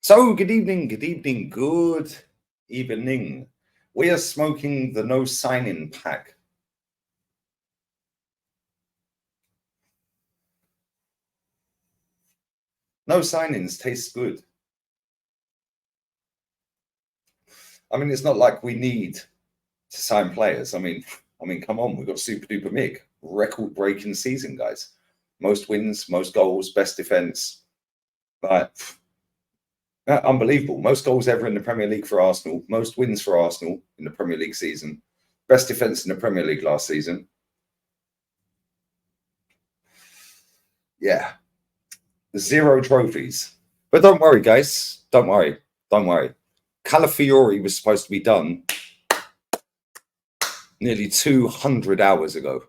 So, good evening, good evening, good evening. We are smoking the no sign-in pack. No sign-ins taste good. I mean, it's not like we need to sign players. I mean, come on, we've got Super Duper Mick, record-breaking season, guys. Most wins, most goals, best defense. Like, unbelievable. Most goals ever in the Premier League for Arsenal. Most wins for Arsenal in the Premier League season. Best defense in the Premier League last season. Yeah. 0 trophies. But don't worry, guys. Don't worry. Don't worry. Calafiori was supposed to be done nearly 200 hours ago.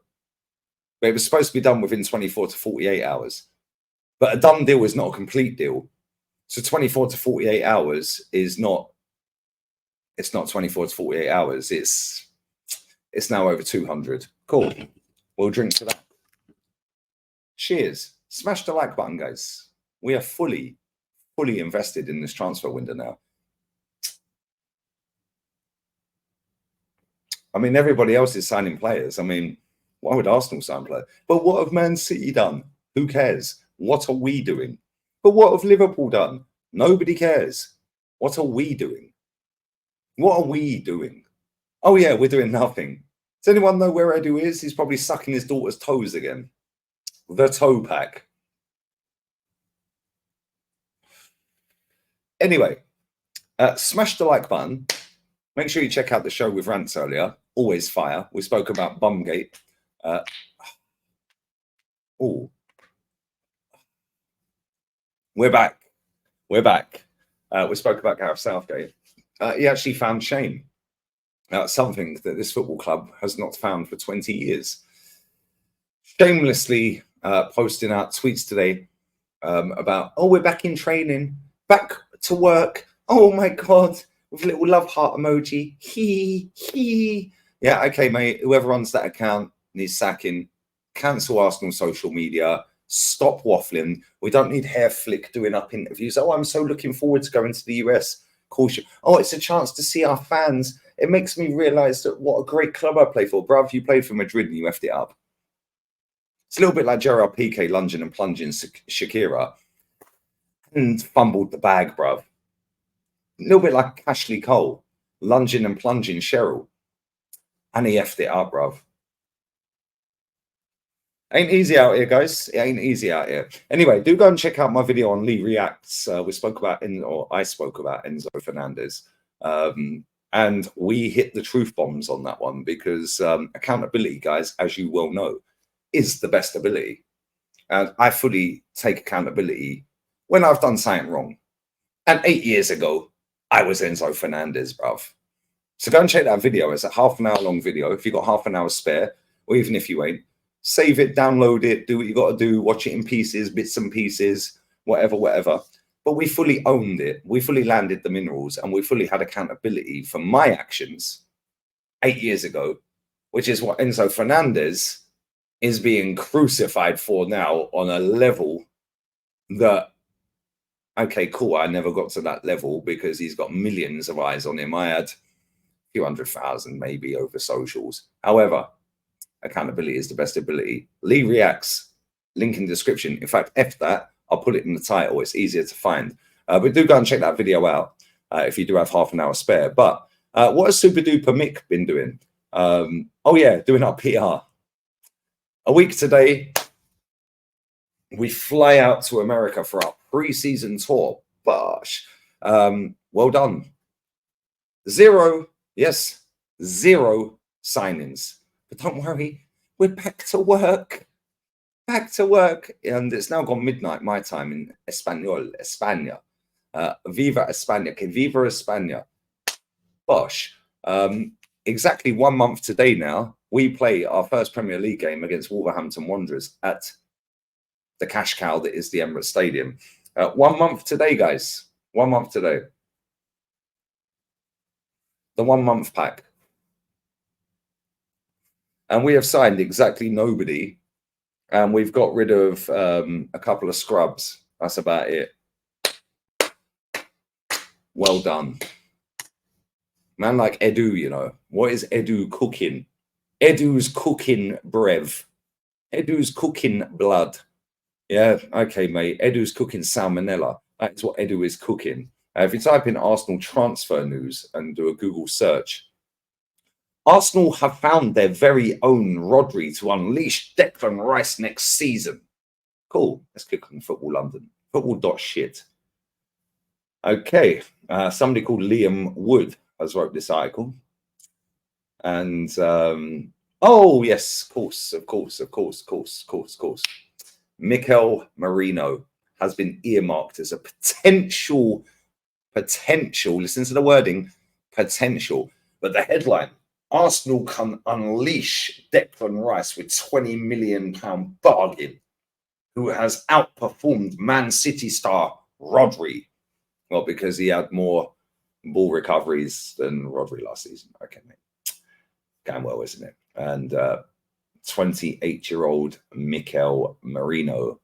But it was supposed to be done within 24 to 48 hours. But a done deal is not a complete deal. So 24 to 48 hours is not, it's not 24 to 48 hours. It's now over 200. Cool. We'll drink to that. Cheers. Smash the like button, guys. We are fully invested in this transfer window now. I mean, everybody else is signing players. I mean, why would Arsenal sign players? But what have Man City done? Who cares? What are we doing? But what have Liverpool done? Nobody cares. What are we doing? What are we doing? Oh, yeah, we're doing nothing. Does anyone know where Edu is? He's probably sucking his daughter's toes again. The toe pack. Anyway, smash the like button. Make sure you check out the show with Rants earlier. Always fire. We spoke about Bumgate. Oh, we're back. We're back. We spoke about Gareth Southgate. He actually found shame. Something that this football club has not found for 20 years. Shamelessly posting out tweets today about, oh, we're back in training, back to work. Oh my God, with a little love heart emoji. He. Yeah, okay, mate. Whoever runs that account needs sacking. Cancel Arsenal social media. Stop waffling. We don't need hair flick doing up interviews. Oh, I'm so looking forward to going to the US. Caution. Oh, it's a chance to see our fans. It makes me realise that what a great club I play for. Bruv, you played for Madrid and you effed it up. It's a little bit like Gerard Piqué lunging and plunging Shakira and fumbled the bag, bruv. A little bit like Ashley Cole lunging and plunging Cheryl and he effed it up, bruv. Ain't easy out here, guys. It ain't easy out here. Anyway, do go and check out my video on Lee Reacts. I spoke about Enzo Fernandez. And we hit the truth bombs on that one because accountability, guys, as you well know, is the best ability. And I fully take accountability when I've done something wrong. And 8 years ago, I was Enzo Fernandez, bruv. So go and check that video. It's a half an hour long video. If you've got half an hour spare, or even if you ain't, save it, download it, do what you got to do, watch it in pieces, bits and pieces, whatever. But we fully owned it. We fully landed the minerals and we fully had accountability for my actions 8 years ago, which is what Enzo Fernandez is being crucified for now on a level that, okay, cool, I never got to that level because he's got millions of eyes on him. I had a few 100,000 maybe over socials. However, accountability is the best ability. Lee Reacts, link in the description. In fact, F that, I'll put it in the title. It's easier to find. But do go and check that video out if you do have half an hour spare. But what has Super Duper Mick been doing? Oh yeah, doing our PR. A week today, we fly out to America for our pre-season tour. Bosh. Well done. 0 signings. But don't worry, we're back to work. Back to work. And it's now gone midnight my time in Español, España. Viva España. Que viva España. Bosh. Exactly 1 month today now, we play our first Premier League game against Wolverhampton Wanderers at the cash cow that is the Emirates Stadium. 1 month today, guys. 1 month today. The 1 month pack. And we have signed exactly nobody. And we've got rid of a couple of scrubs. That's about it. Well done. Man like Edu, you know. What is Edu cooking? Edu's cooking brev. Edu's cooking blood. Yeah, okay, mate. Edu's cooking salmonella. That's what Edu is cooking. If you type in Arsenal transfer news and do a Google search, Arsenal have found their very own Rodri to unleash Declan Rice next season. Cool. Let's click on Football London. Football.shit. Okay. Somebody called Liam Wood has wrote this article. And, oh, yes, of course. Mikel Merino has been earmarked as a potential, listen to the wording, potential. But the headline, Arsenal can unleash Declan Rice with £20 million bargain, who has outperformed Man City star Rodri. Well, because he had more ball recoveries than Rodri last season. Okay, mate. Going well, isn't it? And 28-year-old Mikel Merino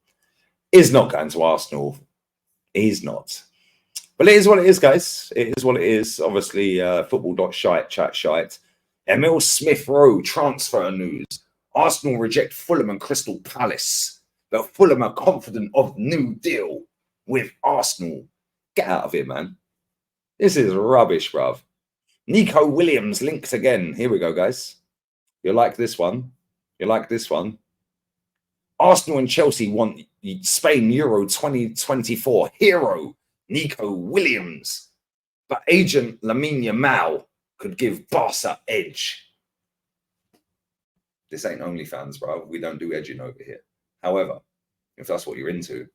is not going to Arsenal. He's not. But it is what it is, guys. It is what it is. Obviously, football.shite, chat shite. Emil Smith Rowe transfer news. Arsenal reject Fulham and Crystal Palace. But Fulham are confident of new deal with Arsenal. Get out of here, man. This is rubbish, bruv. Nico Williams linked again. Here we go, guys. You like this one? You like this one? Arsenal and Chelsea want Spain Euro 2024 hero Nico Williams. But agent Lamine Yamal could give Barca edge. This ain't OnlyFans, bro. We don't do edging over here. However, if that's what you're into,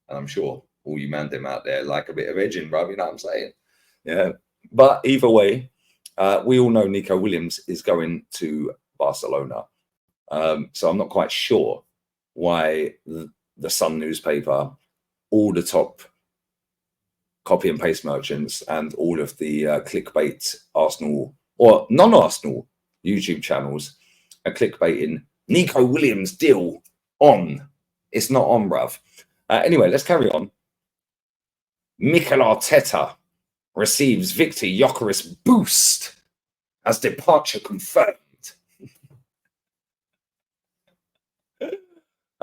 and I'm sure all you man them out there like a bit of edging, bro, you know what I'm saying? Yeah. But either way, we all know Nico Williams is going to Barcelona. So I'm not quite sure why the Sun newspaper, all the top copy and paste merchants, and all of the clickbait Arsenal or non-Arsenal YouTube channels are clickbaiting Nico Williams deal on. It's not on, bruv. Anyway, let's carry on. Mikel Arteta receives Victor Gyökeres boost as departure confirmed.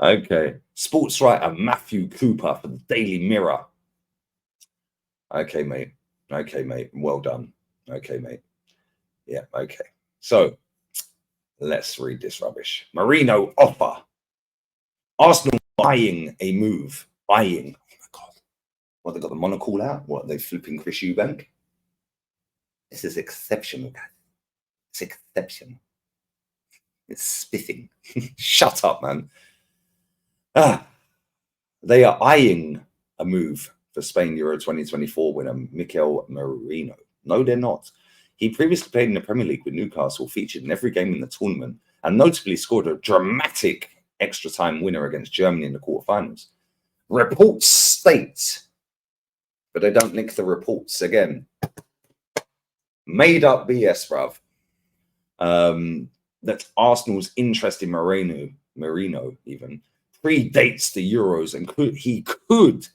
Okay. Sports writer Matthew Cooper for the Daily Mirror. Okay, mate. Okay, mate. Well done. Okay, mate. Yeah, okay. So let's read this rubbish. Merino offer. Arsenal buying a move. Buying. Oh my God. What, they got the monocle out? What, they flipping Chris Eubank? This is exceptional, guys. It's exceptional. It's spiffing. Shut up, man. They are eyeing a move for Spain Euro 2024 winner Mikel Merino. No, they're not. He previously played in the Premier League with Newcastle, featured in every game in the tournament, and notably scored a dramatic extra time winner against Germany in the quarterfinals. Reports state, but they don't link the reports again. Made up BS, bruv. That Arsenal's interest in Merino even predates the Euros, and he could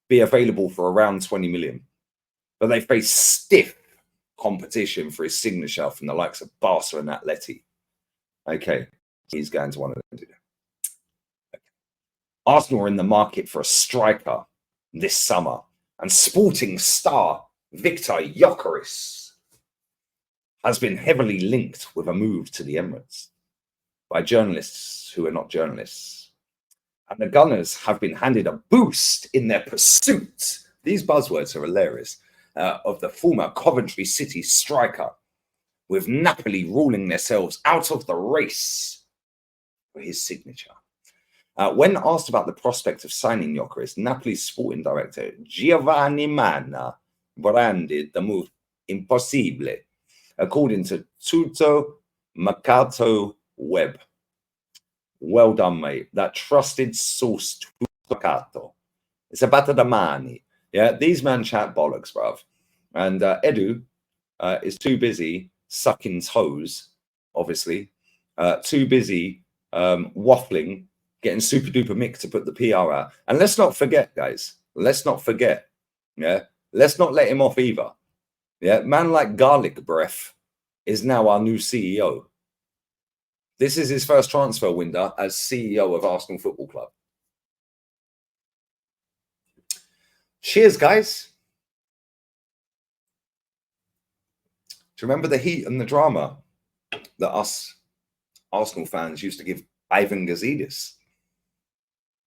be available for around 20 million. But they face stiff competition for his signature from the likes of Barca and Atleti. Okay, he's going to one of them. Okay. Arsenal are in the market for a striker this summer, and Sporting star Victor Gyökeres has been heavily linked with a move to the Emirates by journalists who are not journalists. And the Gunners have been handed a boost in their pursuit. These buzzwords are hilarious. Of the former Coventry City striker, with Napoli ruling themselves out of the race for his signature. When asked about the prospect of signing Gyökeres, Napoli's sporting director Giovanni Manna branded the move impossibile, according to Tutto Mercato Web. Well done, mate. That trusted source, Tutto Mercato. It's about the money. Yeah, these man chat bollocks, bruv. And Edu is too busy sucking toes, obviously. Too busy waffling, getting super duper Mick to put the PR out. And let's not forget, guys, let's not forget, Yeah, let's not let him off either. Yeah, man like Garlic Breath is now our new CEO. This is his first transfer window as CEO of Arsenal Football Club. Cheers, guys. Do you remember the heat and the drama that us Arsenal fans used to give Ivan Gazidis?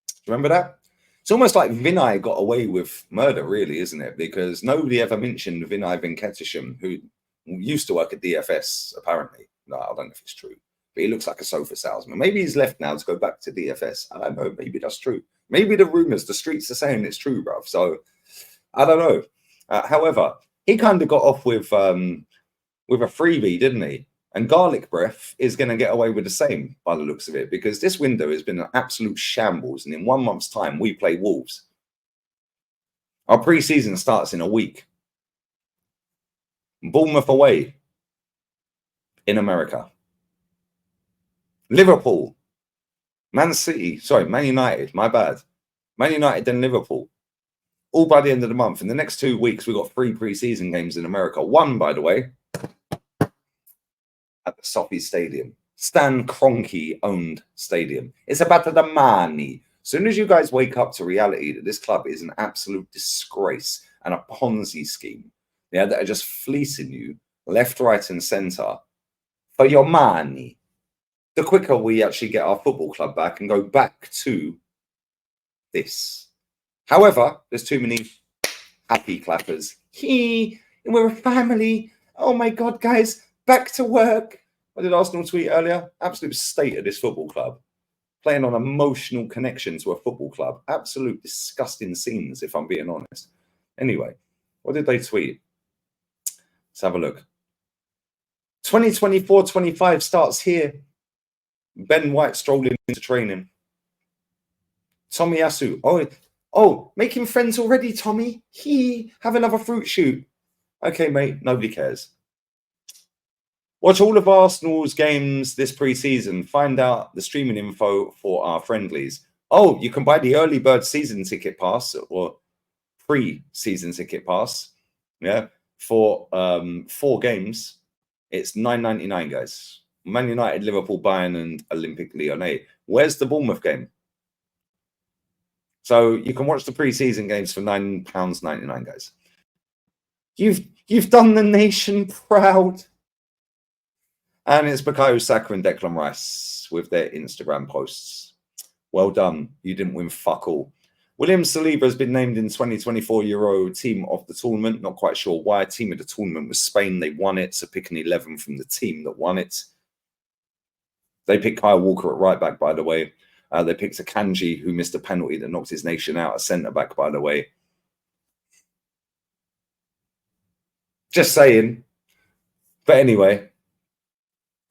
Do you remember that? It's almost like Vinay got away with murder, really, isn't it? Because nobody ever mentioned Vinay Venkatesham, who used to work at DFS, apparently. No, I don't know if it's true. But he looks like a sofa salesman. Maybe he's left now to go back to DFS. I don't know. Maybe that's true. Maybe the rumors, the streets are saying it's true, bruv. So I don't know. However, he kind of got off with a freebie, didn't he? And Garlic Breath is going to get away with the same by the looks of it, because this window has been an absolute shambles. And in 1 month's time, we play Wolves. Our pre-season starts in a week. Bournemouth away in America. Liverpool. Man United, my bad. Man United, then Liverpool. All by the end of the month. In the next 2 weeks, we've got 3 pre-season games in America. One, by the way, at the SoFi Stadium. Stan Kroenke owned stadium. It's about the money. As soon as you guys wake up to reality that this club is an absolute disgrace and a Ponzi scheme, yeah, that are just fleecing you left, right, and centre for your money, the quicker we actually get our football club back and go back to this. However, there's too many happy clappers. We're a family. Oh my God, guys, back to work. What did Arsenal tweet earlier? Absolute state of this football club. Playing on emotional connection to a football club. Absolute disgusting scenes, if I'm being honest. Anyway, what did they tweet? Let's have a look. 2024-25 starts here. Ben White strolling into training. Tomiyasu. Oh, making friends already, Tommy. Have another fruit shoot. Okay, mate, nobody cares. Watch all of Arsenal's games this pre-season. Find out the streaming info for our friendlies. Oh, you can buy the early bird season ticket pass or pre-season ticket pass. Yeah, for 4 games. It's £9.99, guys. Man United, Liverpool, Bayern, and Olympique Lyonnais. Where's the Bournemouth game? So you can watch the pre-season games for £9.99, guys. You've done the nation proud. And it's Bukayo Saka and Declan Rice with their Instagram posts. Well done. You didn't win fuck all. William Saliba has been named in 2024 Euro Team of the Tournament. Not quite sure why. Team of the Tournament was Spain. They won it. So pick an 11 from the team that won it. They picked Kyle Walker at right back, by the way. They picked a Kanji who missed a penalty that knocked his nation out at centre back, by the way. Just saying. But anyway.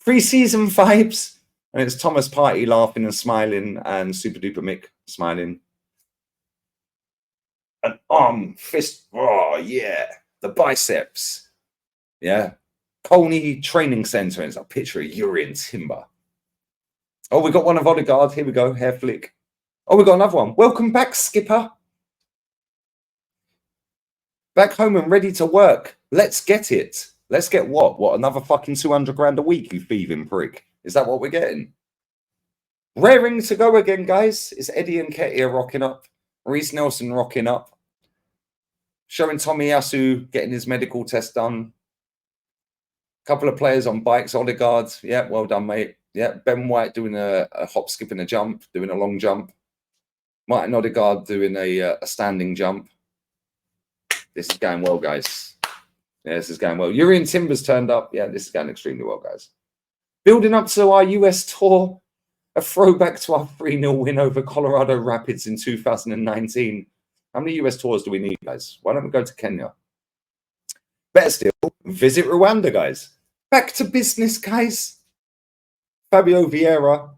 Pre-season vibes. And it's Thomas Partey laughing and smiling and Super Duper Mick smiling. An arm, fist. Oh, yeah. The biceps. Yeah. Colney Training Centre. It's a picture of Urian Timber. Oh, we got one of Odegaard. Here we go. Hair flick. Oh, we got another one. Welcome back, Skipper. Back home and ready to work. Let's get it. Let's get what? What, another fucking 200 grand a week, you thieving prick? Is that what we're getting? Raring to go again, guys. It's Eddie and Nketiah rocking up. Reece Nelson rocking up. Showing Tomiyasu getting his medical test done. A couple of players on bikes. Odegaard. Yeah, well done, mate. Yeah, Ben White doing a hop, skip, and a jump. Doing a long jump. Martin Odegaard doing a standing jump. This is going well, guys. Yeah, this is going well. Urian Timber's turned up. Yeah, this is going extremely well, guys. Building up to our US tour. A throwback to our 3-0 win over Colorado Rapids in 2019. How many US tours do we need, guys? Why don't we go to Kenya? Better still, visit Rwanda, guys. Back to business, guys. Fabio Vieira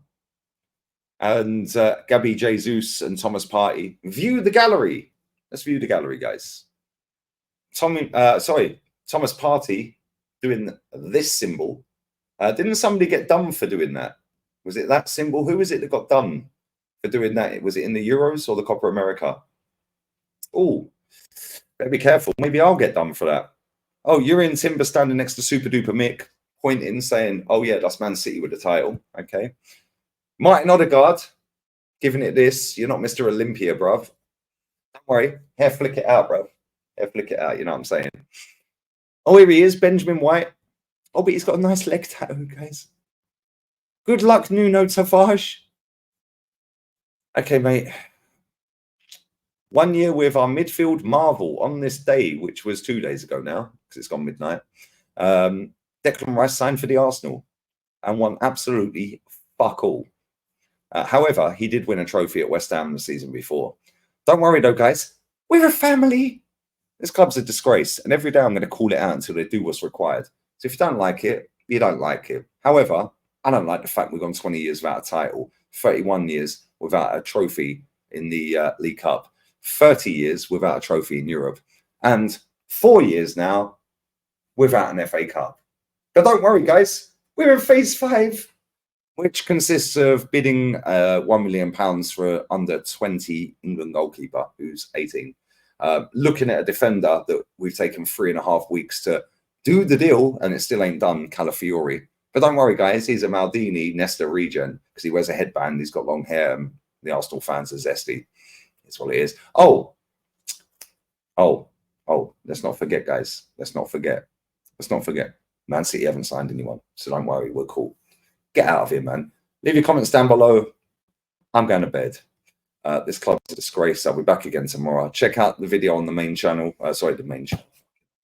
and Gabby Jesus and Thomas Partey. View the gallery. Let's view the gallery, guys. Thomas Partey doing this symbol. Didn't somebody get done for doing that? Was it that symbol? Who was it that got done for doing that? Was it in the Euros or the Copa America? Oh, Better be careful. Maybe I'll get done for that. Oh, you're in Timber standing next to Super Duper Mick, pointing, saying, oh, yeah, that's Man City with the title. Okay. Martin Odegaard, giving it this. You're not Mr. Olympia, bruv. Don't worry. Hair flick it out, bruv. Hair flick it out. You know what I'm saying? Oh, here he is, Benjamin White. Oh, but he's got a nice leg tattoo, guys. Good luck, Nuno Tavares. Okay, mate. 1 year with our midfield marvel on this day, which was 2 days ago now, because it's gone midnight. Declan Rice signed for the Arsenal and won absolutely fuck all. However, he did win a trophy at West Ham the season before. Don't worry, though, guys. We're a family. This club's a disgrace, and every day I'm going to call it out until they do what's required. So if you don't like it, you don't like it. However, I don't like the fact we've gone 20 years without a title, 31 years without a trophy in the League Cup, 30 years without a trophy in Europe, and 4 years now without an FA Cup. But don't worry, guys. We're in phase 5, which consists of bidding £1 million for under 20 England goalkeeper, who's 18. Looking at a defender that we've taken 3.5 weeks to do the deal, and it still ain't done, Calafiori. But don't worry, guys. He's a Maldini Nesta regen because he wears a headband. He's got long hair, and the Arsenal fans are zesty. That's what it is. Oh. Let's not forget, guys. Let's not forget. Man City haven't signed anyone, so don't worry. We're cool. Get out of here, man. Leave your comments down below. I'm going to bed. This club's a disgrace. I'll be back again tomorrow. Check out the video on the main channel. The main channel.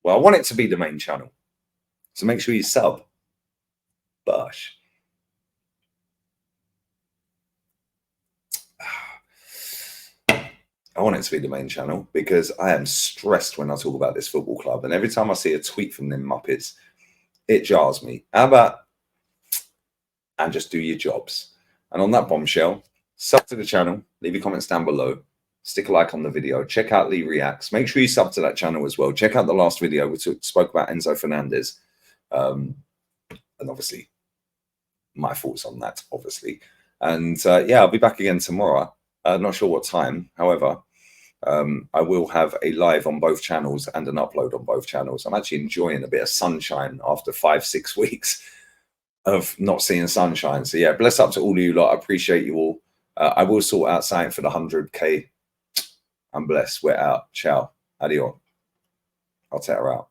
Well, I want it to be the main channel. So make sure you sub. Bosh. I want it to be the main channel because I am stressed when I talk about this football club. And every time I see a tweet from them Muppets, it jars me. How about and just do your jobs? And on that bombshell, sub to the channel, leave your comments down below, stick a like on the video, check out Lee Reacts, make sure you sub to that channel as well. Check out the last video we spoke about Enzo Fernandez, and obviously my thoughts on that, obviously. And yeah, I'll be back again tomorrow. Not sure what time, however, I will have a live on both channels and an upload on both channels. I'm actually enjoying a bit of sunshine after 5-6 weeks of not seeing sunshine. So yeah, bless up to all of you lot. I appreciate you all. I will sort out something for the 100K. I'm blessed. We're out. Ciao. Adios. I'll take her out.